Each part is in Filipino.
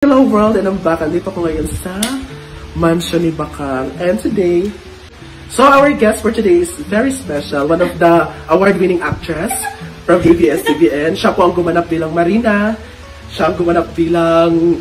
Hello world, and I'm back. Andito ko ngayon sa mansion ni Bakang. And today, so our guest for today is very special. One of the award-winning actress from ABS-CBN. Siya po ang gumanap bilang Marina. Siya ang gumanap bilang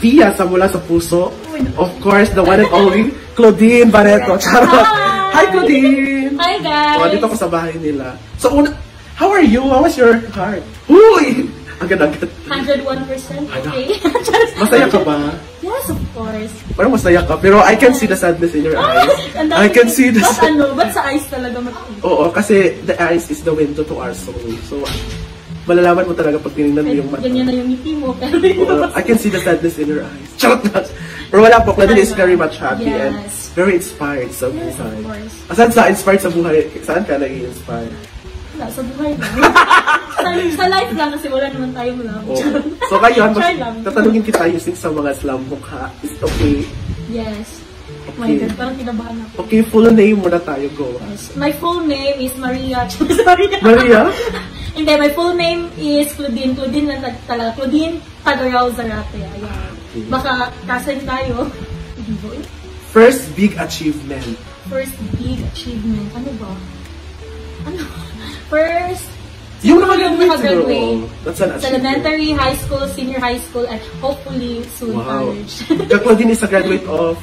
Via sa Mula sa Puso. Of course, the one and only Claudine Barreto. Charot! Hi Claudine! Hi guys! O, dito ko sa bahay nila. So, how are you? How was your heart? Uy! Agad-agad. 101%, okay. Masaya ka ba? Yes, of course. Parang masaya ka, pero I can see the sadness in your eyes. I can see the sadness. Ba't sa eyes talaga Oo, kasi the eyes is the window to our soul. So, malalaman mo talaga pag tinignan mo yung mata. Ganyan na yung ngiti mo. I can see the sadness in your eyes. Charot na. Pero wala po, Claudine is very much happy and very inspired sa buhay. Yes, of course. Asan sa inspired sa buhay? Saan ka nag-i-inspire? Wala, sa buhay lang. sa life lang kasi wala naman tayong love. So ngayon, tatanungin kita using sa mga slam book ha. Is it okay? Yes. Okay. My God, parang kinabahan ako. Okay, full name muna tayo. Go. Yes. My full name is Maria. Maria? Hindi, my full name is Claudine. Claudine lang talaga. Claudine Tagarao Zarate. Ayan. Okay. Baka kasan tayo. First big achievement. First big achievement. Ano ba? Ano? First, yung nakagraduate. That's an achievement. Elementary, high school, senior high school, and hopefully soon college. Claudine is a graduate of?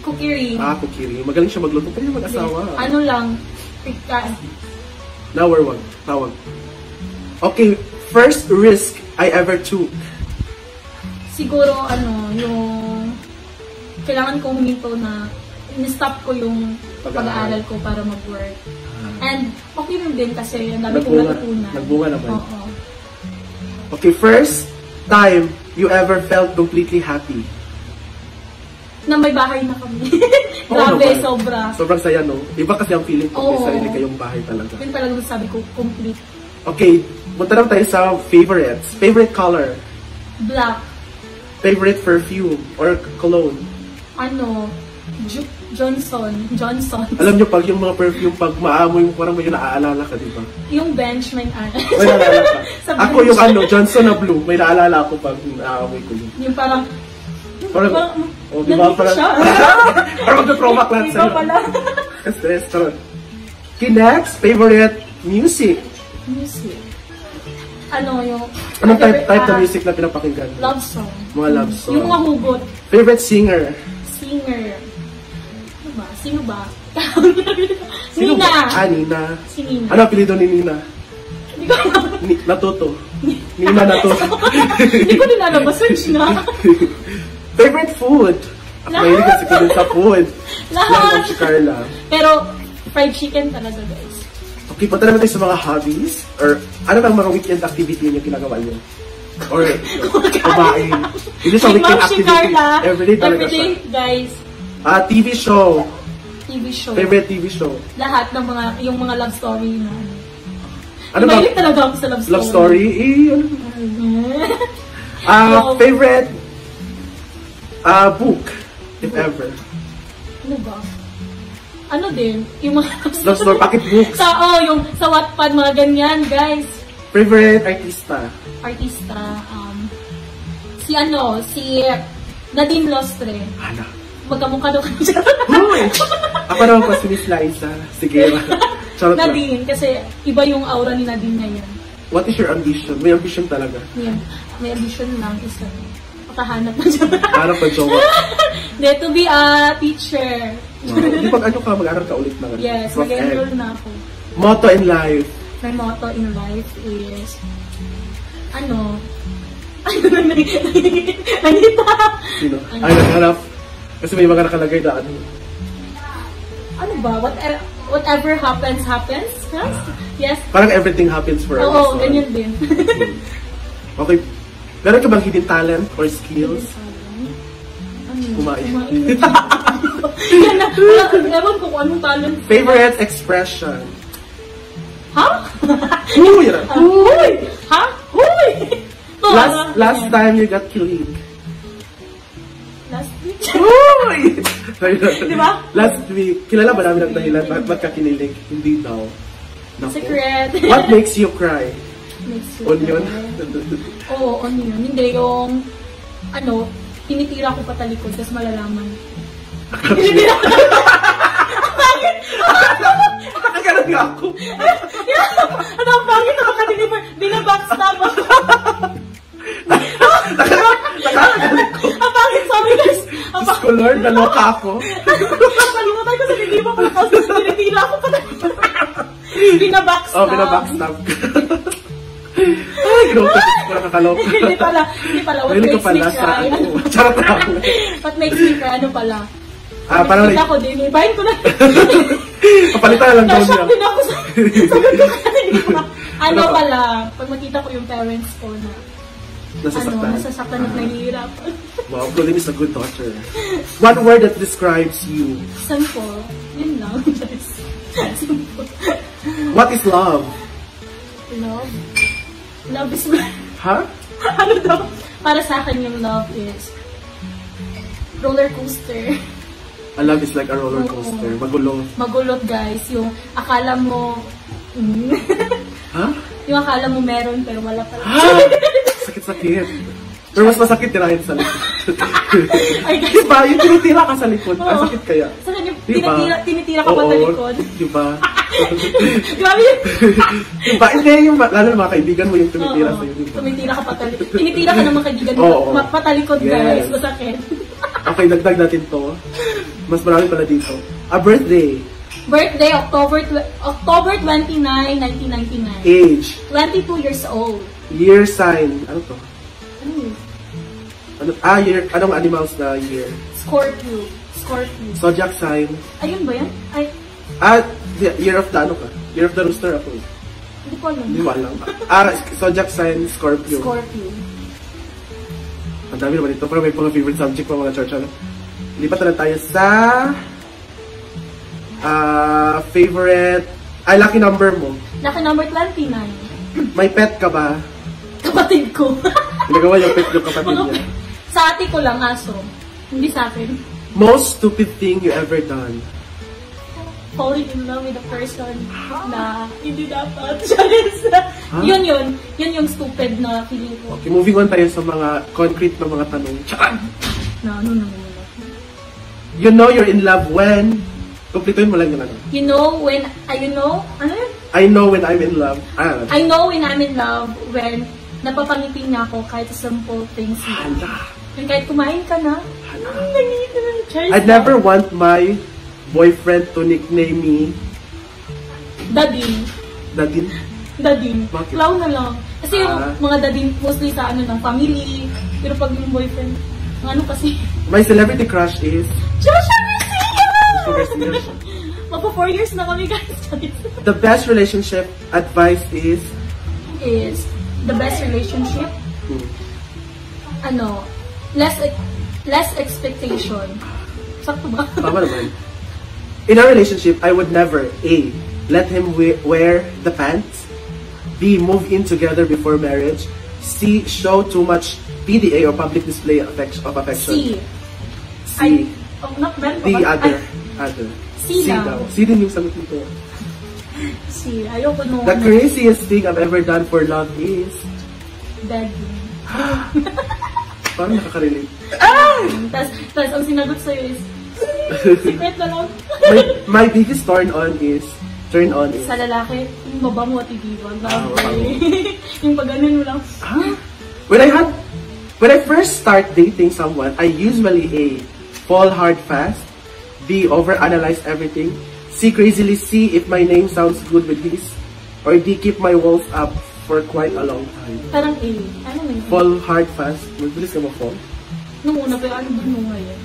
Kukiri. Kukiri. Magaling siya magluto. Pero mag-asawa. Ano lang? Tawag. Okay, first risk I ever took. Siguro, yung kailangan kong huminto na in-stop ko yung pag-aaral ko para mag-work. And okay rin din kasi ang dami kong natutunan. Nagbunga naman. Oo. Okay, first time you ever felt completely happy? Na may bahay na kami. Grabe, sobra. Sobrang saya, no? Iba kasi ang feeling ko may sarili kayong bahay talaga. Yun talagang sabi ko, complete. Okay, punta naman tayo sa favorites. Favorite color? Black. Favorite perfume or cologne? Johnson. Alam niyo, pag yung mga perfume, pag maamoy mo, parang may naaalala ka, di ba? Yung bench, may may naalala ka. Ako yung Johnson na blue, may naalala ako pag naamoy ko yun. Yung parang di ba? Parang mag-promac lahat sa'yo. Di ba pala? Stress, charot. Okay, next, favorite music? Music? Anong type na music na pinapakinggan? Love song. Mga love song. Yung mga hugot. Favorite singer? Sino ba? Nina! Nina. Si Nina. Ano apelido ni Nina? Hindi ko alam. Natuto. Nina Natuto. Hindi ko nilalabas. Search na. Favorite food? Ako mahilig kasi ko din sa food. Lahat. Si Carla. Pero, fried chicken talaga, guys. Okay, punta naman tayo sa mga hobbies. Or ano bang mga weekend activity niyo ginagawa niyo? Or kumain. Hindi sa weekend activity. Everyday talaga siya. Everyday, guys. TV show. TV show. Favorite TV show? Lahat ng yung mga love story na. Ano ba? Mahilig talaga ako sa love story. Love story? Favorite book, if ever? Ano ba? Ano din? Yung mga love story, pocket books. Yung sa Wattpad, mga ganyan, guys. Favorite artista? Si Nadine Lostre. Magkamukha daw kami siya. Ako naman po si Miss Liza. Sige. Nadine, kasi iba yung aura ni Nadine ngayon. What is your ambition? May ambition talaga? Yeah. May ambition lang isa. Makahanap na siya. Hanap na jowa. To be a teacher. Hindi pag ka, mag-aral ka ulit na. Yes, mag-enroll na ako. Motto in life? My motto in life is, Anita. Sino? Ay, naghanap. Kasi may mga nakalagay na Ano ba? Whatever happens. Yes? Parang everything happens for us. Oo, ganyan din. Okay. Meron ka bang hidden talent or skills? Kumain. Ewan ko kung anong talent. Favorite expression? Ha? Huy! Huy! Ha? Huy! Last time you got killing. Last week? Uy! Diba? Last week, kilala ba namin ang dahilan ba't ka kinilig? Hindi daw. Secret. What makes you cry? Makes you Onion? Oo, onion. Hindi yung tinitira ko patalikod, tapos malalaman. Nakagalan nga ako. Ano ang pangit na makadeliver? Binabackstab ako. Nakagalan ko. Ang pangit, sorry guys. Diyos ko Lord, naloka ako. Kalimutan ko sa niliba ko. Tinitira ko patalikod. Binabackstab. Oh, binabackstab. Ay, ginawa ko nakakaloka. Hindi pala. What makes me cry? Charot lang. What makes me cry? Ano pala? Parang nakita ko din. Bahin ko na. Kapalitan na lang daw niya. Na-shock din ako. Sabi ko kasi hindi ko na. Ano pala, pag makita ko yung parents ko na nasasaktan at nahihirapan. Wow, Pauline is a good daughter. One word that describes you. Simple. Yun lang. Simple. What is love? Love? Love is blind. Huh? Ano daw? Para sa akin yung love is roller coaster. A love is like a roller coaster. Magulo. Magulot guys. Yung akala mo... Huh? Yung akala mo meron pero wala pala. Sakit-sakit. Pero mas masakit tirahin sa likod. Ay guys. Diba? Yung tinitira ka sa likod. Ang sakit kaya. Sa kanya, diba? tinitira ka pa sa likod. Diba? Grabe yun. Diba? Hindi yung lalo ng mga kaibigan mo yung tumitira sa'yo. Diba? Tumitira ka patalikod. Tinitira ka ng mga kaibigan mo. Patalikod guys. Masakit. Okay, dagdag natin to. Mas marami pala dito. A birthday. Birthday, October 29, 1999. Age. 22 years old. Year sign. Ano to? Ano yun? Year. Anong animals na year? Scorpio. Zodiac sign. Ayun ba yan? Year of the ano ka? Year of the rooster ako. Hindi ko alam. Hindi mo alam. Zodiac sign, Scorpio. Ang dami naman ito. Pero may mga favorite subject pa mga church. Ano? Lipat na tayo sa favorite. Lucky number mo. Lucky number 29. May pet ka ba? Kapatid ko. Nagawa yung pet yung kapatid niya. Sa ate ko lang, aso. Hindi sa akin. Most stupid thing you ever done? Falling in love with a person na hindi dapat. Huh? Yun yung stupid na feeling ko. Okay, moving on tayo sa mga concrete na mga tanong. Tsaka! Ano. You know you're in love when? Kumplituin mo lang yung ano. You know when, ano yun? I know when I'm in love. I know when I'm in love when napapangiti niya ako kahit simple things. Hala. And kahit kumain ka na, I'd never want my boyfriend to nickname me Dadin. Bakit? Clown na lang. Kasi yung mga dadin mostly sa ng family. Pero pag yung boyfriend, ano kasi? My celebrity crush is Joshua Garcia! Garcia. Magpo 4 years na kami guys. The best relationship advice is the best relationship. Less expectation. Sakto ba? Tama naman. In a relationship, I would never A. Let him wear the pants. B. Move in together before marriage. C. Show too much PDA or public display of affection. C. Other. C daw. C din yung sagot nito. C. Ayoko nung... The craziest thing I've ever done for love is... Begging. Parang nakaka-relate. Tapos ang sinagot sa'yo is... Secret na lang. My biggest turn on is... Sa lalaki, yung mabango at ibibang. Yung pag-ganon mo lang. When I first start dating someone, I usually A. Fall hard fast. B. Overanalyze everything. C. Crazily see if my name sounds good with his. Or D. Keep my walls up for quite a long time. Parang A. Ano na yun? Fall hard fast. Magbilis ka mo-fall. Nung una, pero ano din mo ngayon?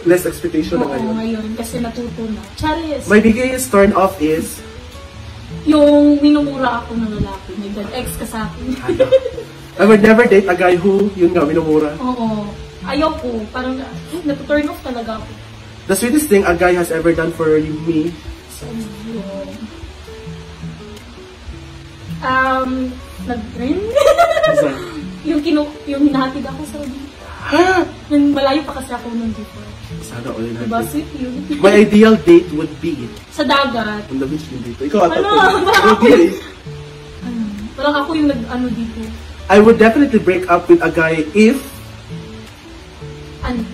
Less expectation na ngayon. Oo, ngayon. Kasi natuto na. Charis. My biggest turn off is... Yung minumura ako ng lalaki. May ex ka sa akin. I would never date a guy who, yun nga, minumura. Oo. Ayaw ko. Parang natu-turn off talaga ako. The sweetest thing a guy has ever done for me. Nag-rin? yung hinahatid ako sa dito. Yung malayo pa kasi ako nung dito. Sana all in diba sweet yun? My ideal date would be sa dagat. Ang labis yung dito. Ikaw ata Parang ako yung nag-ano dito. I would definitely break up with a guy if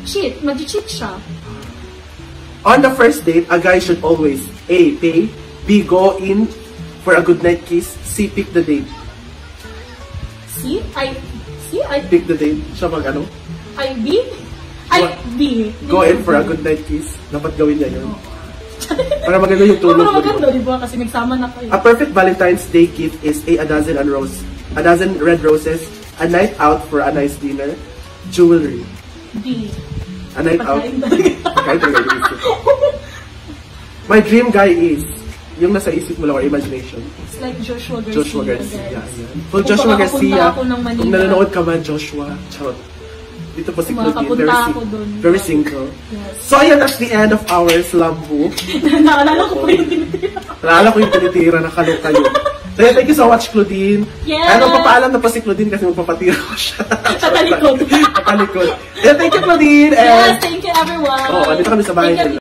cheat. Mag-cheat siya. On the first date, a guy should always A. Pay, B. Go in for a good night kiss, C. Pick the date. Pick the date. Siya mag-ano? B. Go in for a good night kiss. Dapat gawin niya yun. Para maganda yung tulog. Para maganda, di ba? Kasi nagsama na kayo. A perfect Valentine's Day gift is A dozen red roses, a night out for a nice dinner, jewelry. B. A night out. My dream guy is yung nasa isip mo lang or imagination. It's like Joshua Garcia. Kung Joshua Garcia, kung nanonood ka man, Joshua. Charot. Dito po si Claudine, very single. Yes. So ayan, that's the end of our Slambo. Naalala ko yung tinitira. Naalala ko yung tinitira, nakaloka yun. So yeah, thank you so much, Claudine. Yes. Ano, papaalam na pa si Claudine kasi magpapatira ko siya. Katalikod. Katalikod. Yeah, thank you, Claudine. Yes, thank you everyone. Dito kami sa bahay nila.